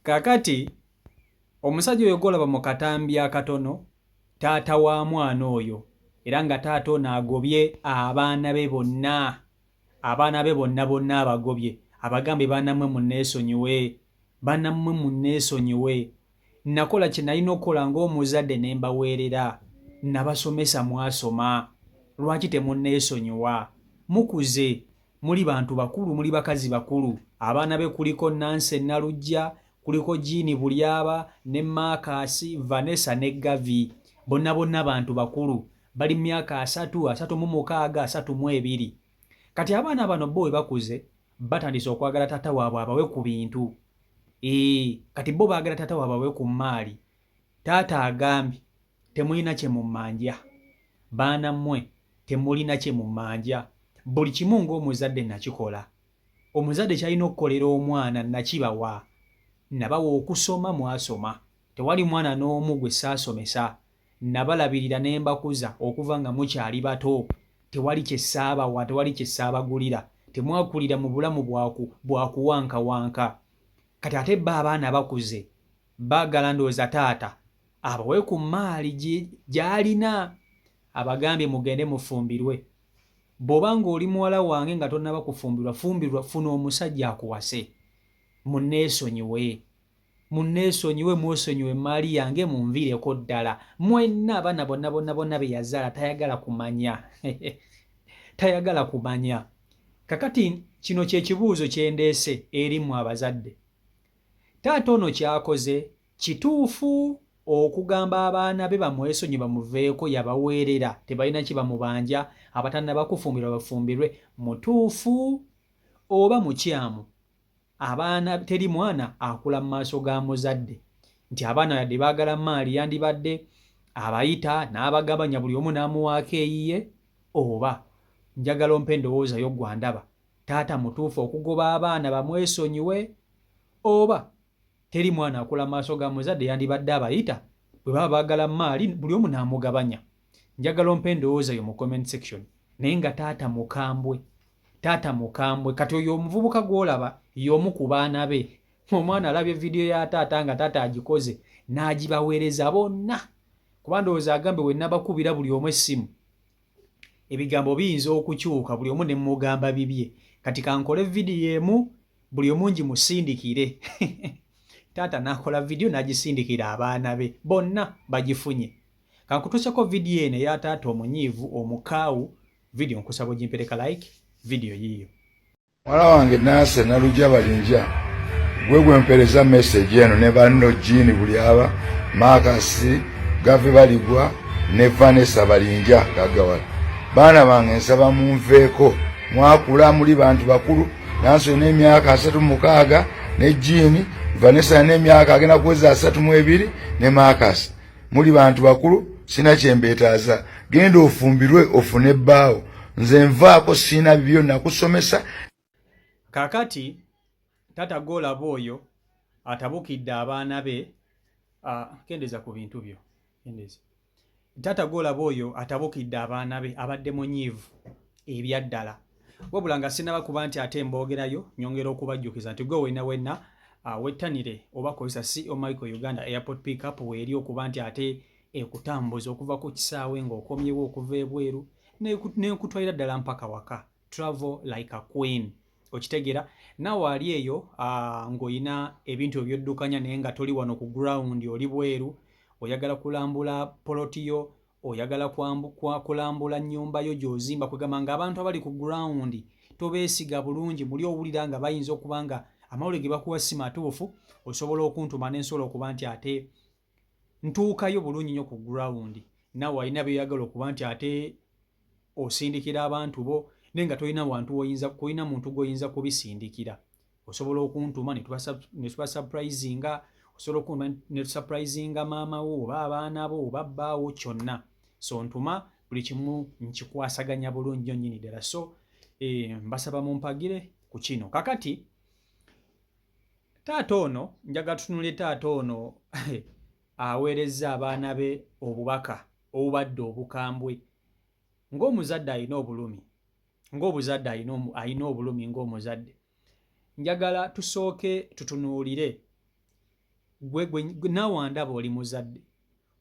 Kakati omusajja oyo golaba mu katambi akatono taata wa mwana oyo era nga taata ono agobye abaana be bonna abagobye abagambye bannammwe munneesonyiwe nakola kye nalina okukola ng'omuzadde ne mbaweerera nabasomesa mwasoma lwaki temunneesonyiwa mukuze muli bantu bakulu muli bakazi bakulu abaana be kuliko Nancy Nalujja kuliko Jean Bulyaba ne Marcus Vanessa ne Gavi bonna bantu bakulu bali myaka 36 kati abaana bano bo bakuze batandise okwagala tata waabwe abawe ku bintu kati bo baagala tata waabwe abawe ku maali taata agambye temulina kye mumanja baana mmwe temulina kye mumanja buli kimu ng'omuzadde nakikola omuzadde kyalina okukolera omwana nakibawa nabawa okusoma mwasoma tewali mwana n'omu gwe saasomesa nabalabirira ne mbakuza okuva nga mukyali bato tewali kye saabawa tewali kye saabagulira temwakulira mu bulamu bwakuwankawanka kati ate bba abaana bakuze baagala ndowooza taata abawe ku maali gy'alina abagambye mugende mufumbirwe bw'oba ng'oli muwala wange nga tonnaba kufumbirwa funa omusajja akuwase munneesonyiwe mwosonyiwe maali yange munviireko ddala mwenna abaana bonna be yazaala tayagala kumanya kakati kino kye kibuuzo kye ndeese eri mu abazadde taata ono kyakoze kituufu okugamba abaana be bamwesonyi bamuveeko yabaweerera tebalina kye bamubanja abatannaba kufumbirwa bafumbirwe mutuufu oba mukyamu abaana teri mwana akula mu maaso ga muzadde nti abaana yadde baagala maali yandibadde abayita n'abagabanya buli omu n'amuwaako eyiye oba njagala ompe endowooza yo gwandaba taata mutuufu okugoba abaana bamwesonyiwe oba teri mwana akula maaso ga muzadde yandibadde abayita bwe baba baagala maali buli omu n'amugabanya njagala ompe endowooza yo mu comment section naye nga taata mukambwe kati oyo omuvubuka gw'olaba y'omu ku baana be omwana alabye vidiyo ya taata nga taata agikoze n'agibaweereza bonna kuba ndowooza agambe we nabakubira buli omu essimu ebigambo biyinza okukyuka buli omu ne mugamba bibye kati kankole vidiyo emu buli omu ngimusindikire taata n'akola vidiyo n'agisindikira abaana be bonna bagifunye kankutuuseko vidiyo eno eya taata omunyiivu omukaawu vidiyo nkusaba ogimpereka like vidiyo yiyo mwala wange Nancy Nalujja Balinja gwe mpereza message eno ne banno Jean Bulyaba Marcus Gavi Baligwa ne Vanessa Balinja gagawala baana bange nsaba munveeko mwakula muli bantu bakulu Nancy n'emyaka 36 ne Jean Vanessa n'emyaka agenda kuweza 32 ne Marcus muli bantu bakulu sina kyembeetaaza genda ofumbirwe ofune ebbaawo nze nvaako sina bibyo nakusomesa kakati tata golaba oyo atabukidde abaana be kendeza ku bintu byo kendeza tata golaba oyo atabukidde abaana be abadde munyiivu ebyaddala wabula nga sinaba kuba nti ate mboogerayo nyongera okubajjukiza nti gwe wenna wettanire oba kozesa CEO Michael Uganda Airport Pickup weeri okuba nti ate ekutambuza okuva ku kisaawe ng'okomyewo okuva ebweru n'ekutwalira ddala mpaka waka travel like a queen okitegera naawe ali eyo ng'olina ebintu ebyoddukanya naye nga toli wano ku ground oli bweru oyagala kulambula polotiyo oyagala kulambula nnyumba yo gy'ozimba kwegamba ng'abantu abali ku ground tobeesiga bulungi muli owulira nga bayinza okuba nga amawulire ge bakuwa si matuufu osobola okuntuma n'ensobola okuba nti ate ntuukayo bulungi nnyo ku ground naawe alina byeyagala okuba nti ate osindikira abantu bo naye nga tolina muntu gw'oyinza kubisindikira osobola okuntuma ne tubasurprisinga osobola okuntuma ne tusurprisinga maama wo oba abaana bo oba bbaawo kyonna so ntuma buli kimu nkikwasaganya bulungi nnyo nnyini ddala so mbasaba mumpagire ku kino kakati taata ono njaga tutunule taata ono aweerezza abaana be obubaka obubadde obukambwe ng'omuzadde alina obulumi ng'obuzadde alina obulumi ng'omuzadde njagala tusooke tutunuulire gwe naawe ndaba oli muzadde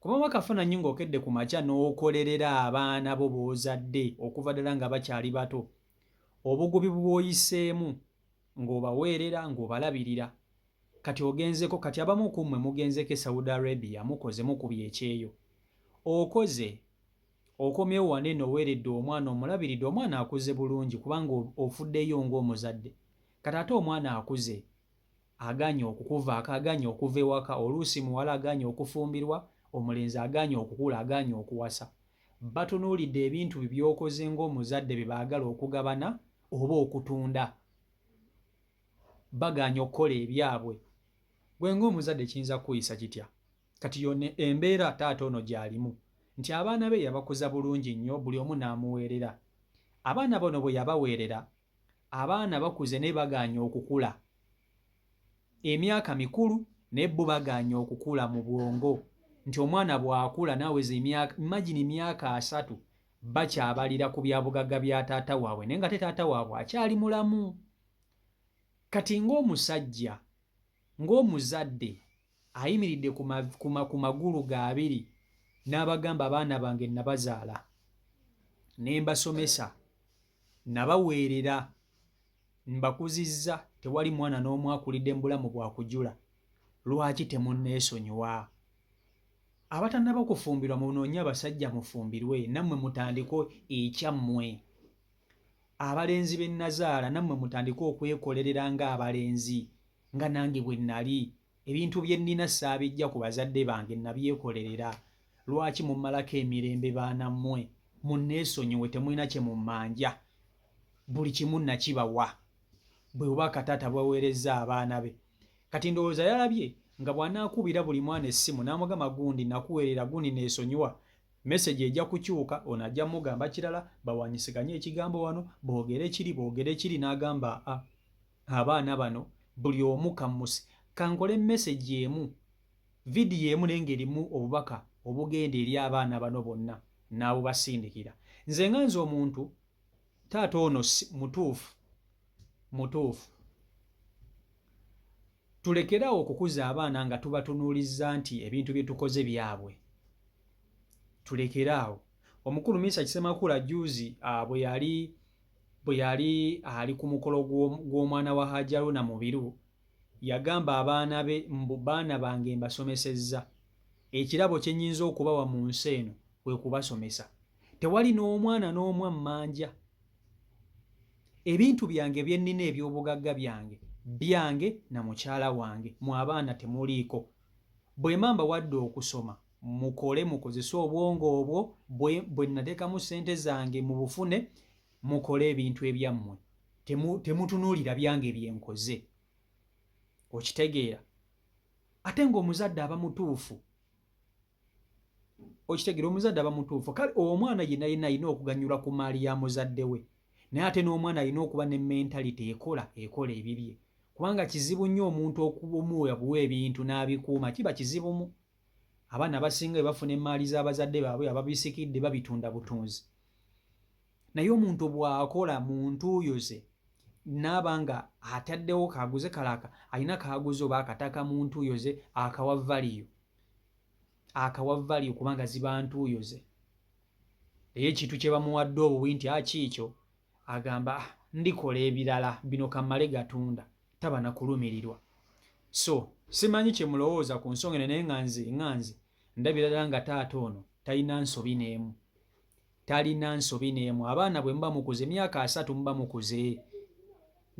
kuba wakafaananyi ng'okedde ku makya n'okolerera abaana bo b'ozadde okuva ddala nga bakyali bato obugubi bw'oyiseemu ng'obaweerera ng'obalabirira kati ogenzeko kati abamu ku mmwe mugenzeko e Saudi Arabia mukoze mukubye ekyeyo okoze okomyewo wano eno oweeredde omwana omulabiridde omwana akuze bulungi kubanga ofuddeyo ng'omuzadde kati ate omwana akuze aganye okukuvaako aganye okuva ewaka oluusi muwala aganye okufumbirwa omulenzi aganye okukula aganye okuwasa batunuulidde ebintu byokoze ng'omuzadde bye baagala okugabana oba okutunda baganye okukola ebyabwe gwe ng'omuzadde kiyinza kuyisa kitya kati yonna embeera taata ono gy'alimu nti abaana be yabakuza bulungi nnyo buli omu n'amuweerera abaana bano bwe yabaweerera abaana bakuze naye baganye okukula emyaka mikulu naye bo baganye okukula mu bwongo nti omwana bw'akula n'aweza imagine myaka 3 bakyabalira ku byabugagga bya taata waabwe naye nga te taata waabwe akyali mulamu kati ng'omusajja ng'omuzadde ayimiridde ku magulu ga abiri n'abagamba abaana bange nabazaala ne mbasomesa nabaweerera mbakuzizza tewali mwana n'omu akulidde mu bulamu bwakujula lwaki temunneesonyiwa abatannaba kufumbirwa munoonye abasajja mufumbirwe nammwe mutandiko ekyammwe abalenzi be nazaala nammwe mutandike okwekolerera ng'abalenzi nga nange bwe nnali ebintu bye nnina saabijja ku bazadde bange nabyekolerera lwaki mummalako emirembe baanammwe munneesonyiwe temulina kye mummanja buli kimu nakibawa bwe oba akataata bwaweerezza abaana be kati ndowooza yalabye nga bw'anaakubira buli mwana essimu n'amugamba gundi nakuweerera gundi neesonyiwa mesegi ejja kukyuka ono ajja mugamba kirala bawanyisiganye ekigambo wano boogere kiri n'agamba abaana bano buli omu kankole mesegi emu vidiyo emu naye ng'erimu obubaka obugenda eri abaana bano bonna n'abubasindikira nze nga nze omuntu taata ono mutuufu tulekerawo okukuza abaana nga tubatunuulizza nti ebintu bye tukoze byabwe tulekeraawo omukulu Minisita Kisemakula juzi bwe yali ali ku mukolo gw'omwana wa Hajji Haruna Mubiru yagamba abaana be mbu baana bange mbasomesezza ekirabo kye nnyinza okubawa mu nsi eno kwe kubasomesa tewali n'omwana n'omu ammanja ebintu byange bye nnina eby'obugagga byange na mukyala wange mu abaana temuliiko bwe mamba wadde okusoma mukole mukozese obwongo obwo bwe nateekamu ssente zange mu bufune mukole ebintu ebyammwe temutunuulira byange byenkoze okitegeera ate ng'omuzadde aba mutuufu kale omwana yenna alina okuganyulwa ku maali ya muzadde we naye ate n'omwana alina okuba ne mentality ekola ebibye kubanga kizibu nnyo omuntu omuwa ebintu n'abikuuma kiba kizibumu abaana abasinga bwe bafuna emaali z'abazadde baabwe ababisikidde babitunda butunzi naye omuntu bw'akola mu ntuuyo ze n'aba nga ataddewo kaguze kalaka alina kaguze oba akataka mu ntuuyo ze akawa value kubanga ziba ntuuyo ze naye ekintu kye bamuwadde obuwi nti kiikyo agamba ndikola ebirala bino kammale gatunda taba na kulumirirwa so simanyi kye mulowooza ku nsonga eno naye nga nze ndabira ddala nga taata ono talina nsobi n'emu abaana bwe muba mukuze emyaka 3 muba mukuze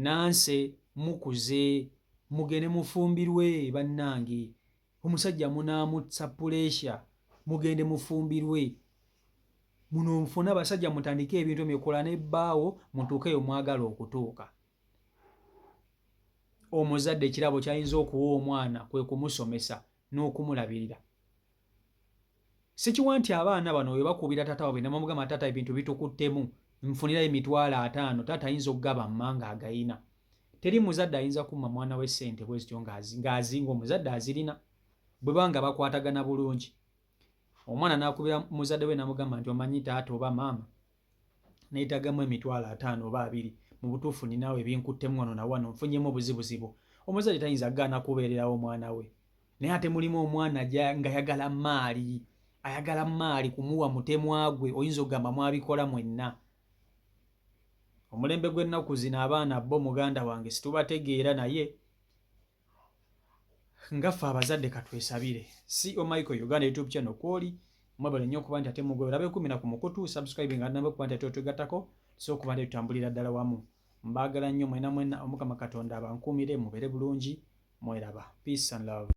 nanse mukuze mugende mufumbirwe bannange omusajja munaamutsa puleesha mugende mufumbirwe muno nfuna abasajja mutandike ebintu myekola n'ebbaawo mutuukeyo mwagala okutuuka omuzadde ekirabo kyayinza okuwa omwana kwe kumusomesa n'okumulabirira sikiwa nti abaana bano we bakubira taata waabwe namugamba taata ebintu bitukuttemu nfunirayo $50 taata ayinza okugaba mmanga agayina teri muzadde ayinza kumma mwana we ssente bwezityo ng'azinga omuzadde azirina bwe banga bakwatagana bulungi omwana n'akubira muzadde we namugamba nti omanyi taata oba maama neetagamu $50 oba 2 mu butuufu ninaawe ebinkuttemu wano na wano nfunyemu obuzibuzibu omuzadde tayinza gaana kubeererawo omwana we naye ate mulimu omwana nga ayagala maali kumuwa mutemwa gwe oyinza okugamba mwabikola mwenna. Omulembe gw'ennaku zino abaana bo muganda wange situbategeera, naye ngaffe abazadde katwesabire. CEO Michael Uganda YouTube channel kwoli mwebale nnyo okuba nti ate mugwe olabe 10 ku mukutu subscribe nga nabwe kuba nti ate twegattako so okuba nti tutambulira ddala wamu. Mbaagala nnyo mwena Omukama Katonda abankuumire mubeere bulungi, mweraba. Peace and love.